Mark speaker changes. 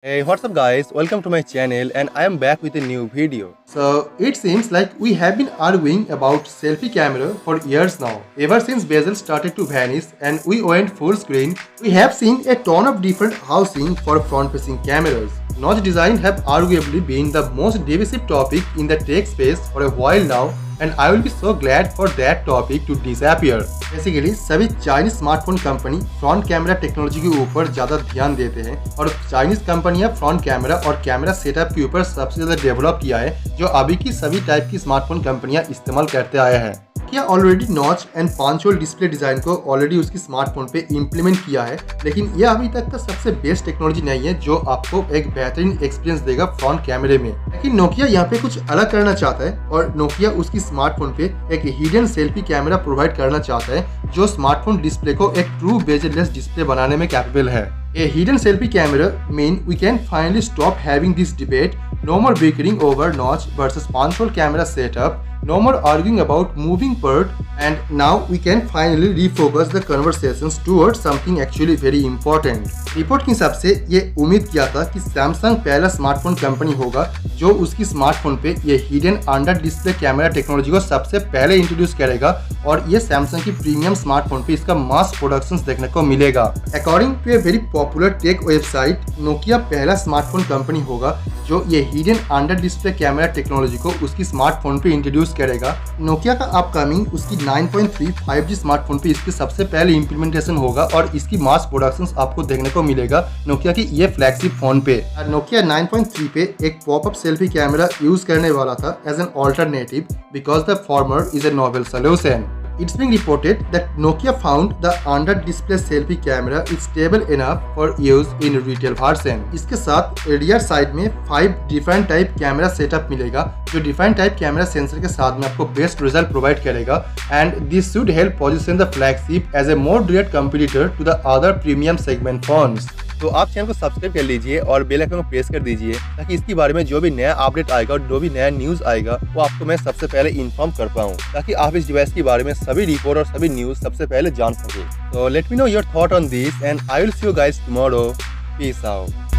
Speaker 1: Hey, what's up guys? Welcome to my channel and I am back with a new video.
Speaker 2: So it seems like we have been arguing about selfie camera for years now. Ever since bezel started to vanish and we went full screen, we have seen a ton of different housing for front-facing cameras. Notch design have arguably been the most divisive topic in the tech space for a while now, and I will be so glad for that topic to disappear. Basically सभी Chinese smartphone company front camera technology के ऊपर ज़्यादा ध्यान देते हैं और Chinese कंपनियां front camera और कैमरा सेटअप के ऊपर सबसे ज़्यादा डेवलप किया है जो अभी की सभी टाइप की स्मार्टफोन कंपनियां इस्तेमाल करते आए हैं। क्या already notch and punch hole display design को ऑलरेडी उसकी स्मार्टफोन पे इम्प्लीमेंट किया है, लेकिन यह अभी तक का सबसे बेस्ट टेक्नोलॉजी नहीं है जो आपको एक बेहतरीन एक्सपीरियंस देगा फ्रंट कैमरे में। लेकिन नोकिया यहाँ पे कुछ अलग करना चाहता है और नोकिया उसकी स्मार्टफोन पे एक हिडन सेल्फी कैमरा प्रोवाइड करना चाहता है जो स्मार्टफोन डिस्प्ले को एक ट्रू बेजलेस डिस्प्ले बनाने में कैपेबल है। A hidden selfie camera mean we can finally stop having this debate. No more bickering over notch versus punch hole camera setup. No more arguing about moving part, and now we can finally refocus the conversations towards something actually very important. Report के हिसाब से ये उम्मीद किया था कि Samsung पहला smartphone company होगा जो उसकी स्मार्टफोन पे ये hidden under display camera technology को सबसे पहले इंट्रोड्यूस करेगा और ये सैमसंग की प्रीमियम स्मार्टफोन पे इसका मास प्रोडक्शन देखने को मिलेगा। According to a very popular tech website, Nokia पहला स्मार्टफोन कंपनी होगा जो ये hidden under display camera technology को उसकी स्मार्टफोन पे इंट्रोड्यूस करेगा। नोकिया का अपकमिंग उसकी 9.3 5G स्मार्टफोन पे इसके सबसे पहले इम्प्लीमेंटेशन होगा और इसकी मास प्रोडक्शन आपको देखने को मिलेगा नोकिया की ये फ्लैगशिप फोन पे। नोकिया 9.3 पे एक पॉपअप सेल्फी कैमरा यूज करने वाला था as an alternative because the former is a novel solution. It's being reported that Nokia found the under-display selfie camera is stable enough for use in retail version. इसके साथ rear side में 5 different type camera setup मिलेगा जो different type camera sensor के साथ में आपको best result provide करेगा, and this should help position the flagship as a more direct competitor to the other premium segment phones.
Speaker 1: तो आप चैनल को सब्सक्राइब कर लीजिए और बेल आइकन को प्रेस कर दीजिए ताकि इसके बारे में जो भी नया अपडेट आएगा और जो भी नया न्यूज आएगा वो आपको मैं सबसे पहले इन्फॉर्म कर पाऊँ ताकि आप इस डिवाइस के बारे में सभी रिपोर्ट और सभी न्यूज सबसे पहले जान सके। तो let me know your thought on this and I will see you guys tomorrow. Peace out.